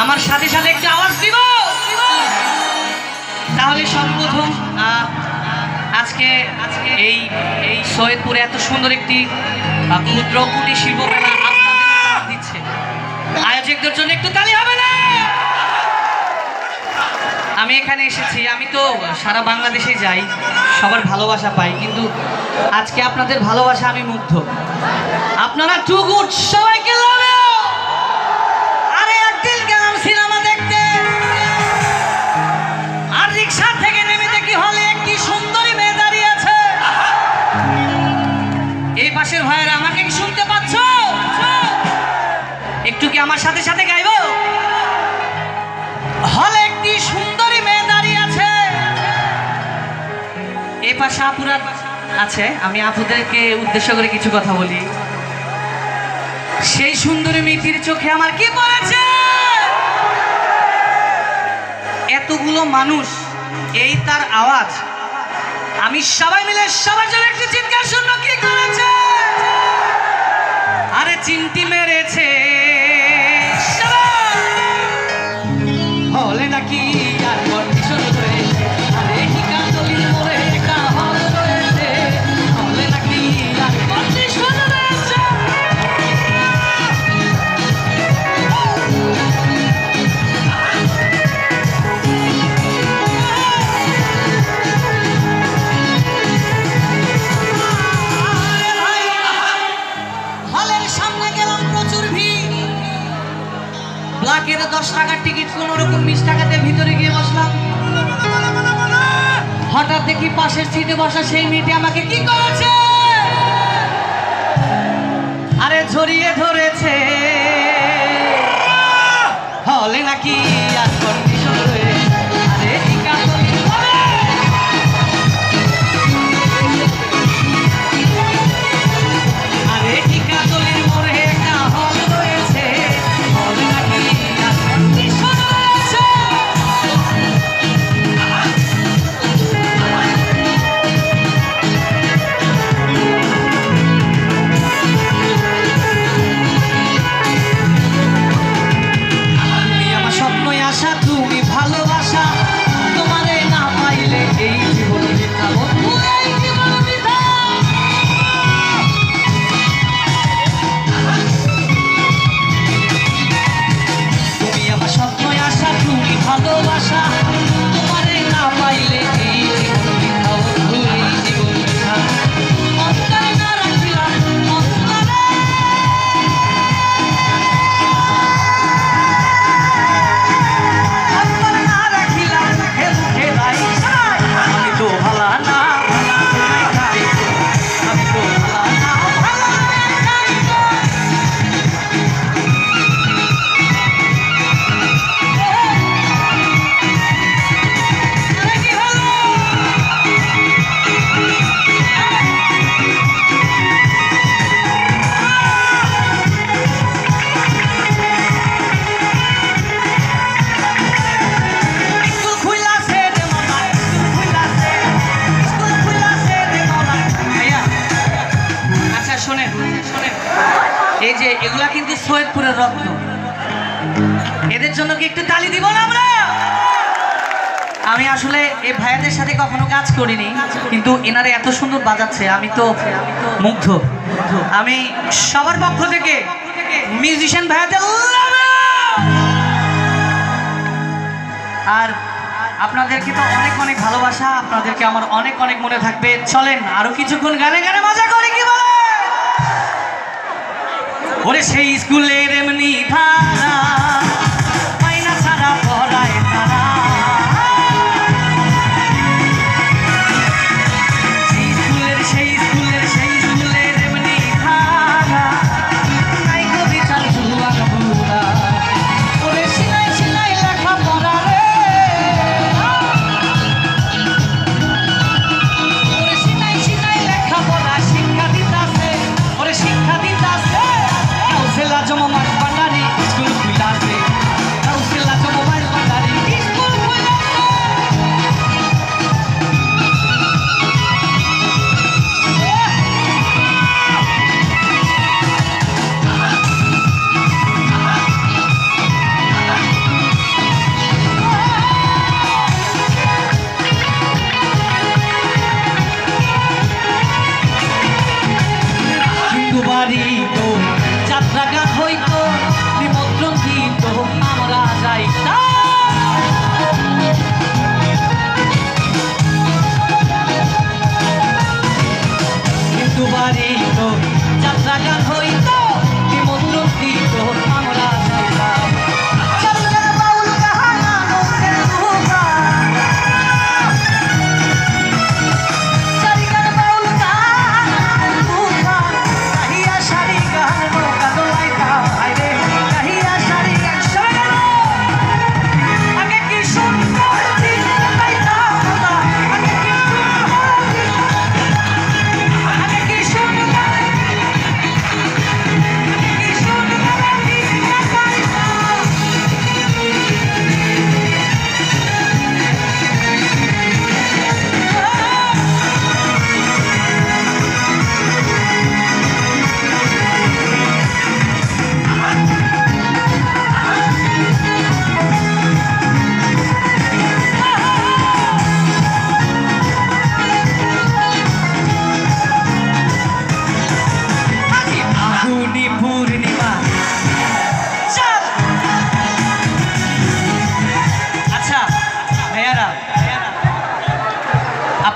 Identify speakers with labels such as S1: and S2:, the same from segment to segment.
S1: আমার সাথে সাথে একটু আওয়াজ দিব তাহলে সর্বপ্রথম আজকে এই এই সৈয়দপুরে এত সুন্দর একটি ক্ষুদ্র কুটির শিল্প মেলা আপনাদের দিচ্ছে আয়োজকদের জন্য একটু তালি হবে না? আমি এখানে এসেছি, আমি তো সারা বাংলাদেশে যাই, সবার ভালোবাসা পাই, কিন্তু আজকে আপনাদের ভালোবাসা আমি মুগ্ধ। আপনারা টু গুড, সবাইকে লাভ ইউ। আরে একদিন গেলাম সিনেমা দেখতে, আর রিক্সা থেকে নেমে দেখি হলে একটি সুন্দরী মেয়ে দাঁড়িয়ে আছে। এই পাশের ভাইয়েরা আমাকে কি শুনতে পাচ্ছ? একটু কি আমার সাথে সাথে গাইবো? হলে একটি সুন্দরী মেয়ে দাঁড়িয়ে আছে, এই পাশে আপুরা আছে, আমি আপুদেরকে উদ্দেশ্য করে কিছু কথা বলি। সেই সুন্দরী মেয়েটির চোখে আমার কি পড়েছে? এতগুলো মানুষ, এই তার আওয়াজ, আমি সবাই মিলে সবার জন্য একটি চিৎকার শূন্য কি করেছে? আরে চিমটি মেরেছে হলে নাকি আর কন্ডিশন রয়েছে। আরে ঠিকা তলির মোড়ে একটা হল রয়েছে, হলে নাকি আর কন্ডিশন রয়েছে। হলের সামনে গেলাম, প্রচুর ভিড়। ব্ল্যাকের 10 টাকার টিকিট কোন রকম 20 টাকাতে ভিতরে গিয়ে বসলাম। হঠাৎ দেখি পাশের সিটে বসা সেই মেয়েটি আমাকে কি করেছে? আরে জড়িয়ে ধরেছে, হলে নাকি আর কন্ডিশন রয়েছে। আরে ঠিকা তলির মোড়ে, আরে ঠিকা তলির মোড়ে একটা হল রয়েছে, হলে নাকি আর কন্ডিশন রয়েছে। তুমি আমার স্বপ্নই আশা, তুমি ভালোবাসা, তোমারে না পাইলে এই জীবন বৃথা, বন্ধু এই জীবন বৃথা। তুমি আমার স্বপ্নই আশা, তুমি ভালোবাসা, তোমারে না পাইলে এই জীবন বৃথা, বন্ধু এই জীবন বৃথা। অন্তরে না রাখিলাম অন্তরে, অন্তরে না রাখিলাম মুখে মুখে নাই। আমি তো ভালা না, আমি তো ভালা না, ভালা নাই। আরে কি হলো? স্কুল খুইলাছে রে মামা, স্কুল খুইলাছে, স্কুল খুইলাছে রে মামা। ভাইয়া, আচ্ছা শোনেন শোনেন, এই যে এগুলা কিন্তু সৈয়দপুরের রত্ন, এদের জন্য কি একটু তালি দিব না আমরা? আমি আসলে এই ভাইয়াদের সাথে কখনো কাজ করিনি, কিন্তু এনারা এত সুন্দর বাজাচ্ছে, আমি তো মুগ্ধ। আমি সবার পক্ষ থেকে মিউজিশিয়ান ভাইয়াদের love you! আর আপনাদেরকে তো অনেক অনেক ভালোবাসা, আপনাদেরকে আমার অনেক অনেক মনে থাকবে। চলেন আরো কিছুক্ষণ গানে গানে মজা করি, কি বলে? ওরে সেই স্কুলের এমনি ধারা, মাইনা ছাড়া পড়ায় তারা,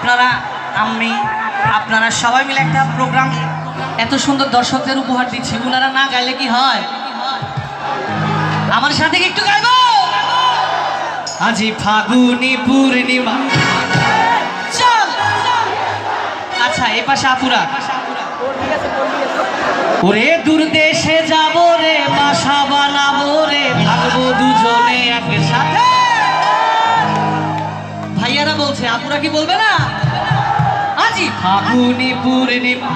S1: আপনারা, আমি, আপনারা সবাই মিলে একটা প্রোগ্রাম এত সুন্দর দর্শকদের উপহার দিচ্ছি, ওনারা না গাইলে কি হয়? আমার সাথে কি একটু গাইবো? আজি ফাগুনি পূর্ণিমা। চল। আচ্ছা, এই পাশে আপুরা। ওরে দূর দেশে যাবো রে, বাসা বানাবো রে, থাকবো দুজনে একসাথে। ভাইয়ারা বলছে, আপুরা কি বলবে না? আজি ফাগুনি পূর্ণিমা।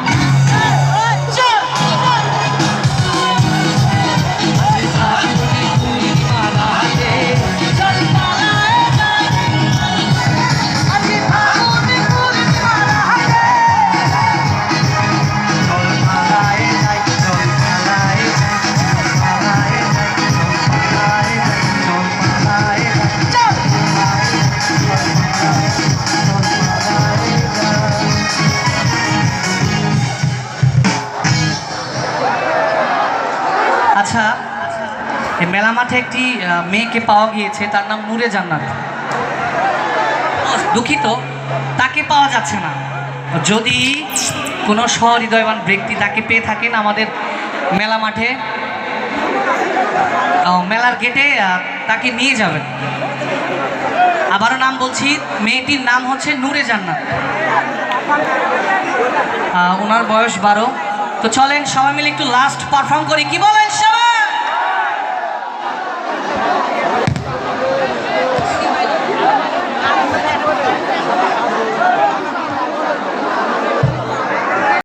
S1: আচ্ছা, এই মেলা মাঠে একটি মেয়েকে পাওয়া গিয়েছে, তার নাম নূরে জান্নাত। দুঃখিত, তাকে পাওয়া যাচ্ছে না। যদি কোনো সহৃদয়বান ব্যক্তি তাকে পেয়ে থাকেন, আমাদের মেলা মাঠে মেলার গেটে তাকে নিয়ে যাবেন। আবারও নাম বলছি, মেয়েটির নাম হচ্ছে নূরে জান্নাত, ওনার বয়স 12। তো চলেন সবাই মিলে একটু লাস্ট পারফর্ম করি, কি বলেন সবাই?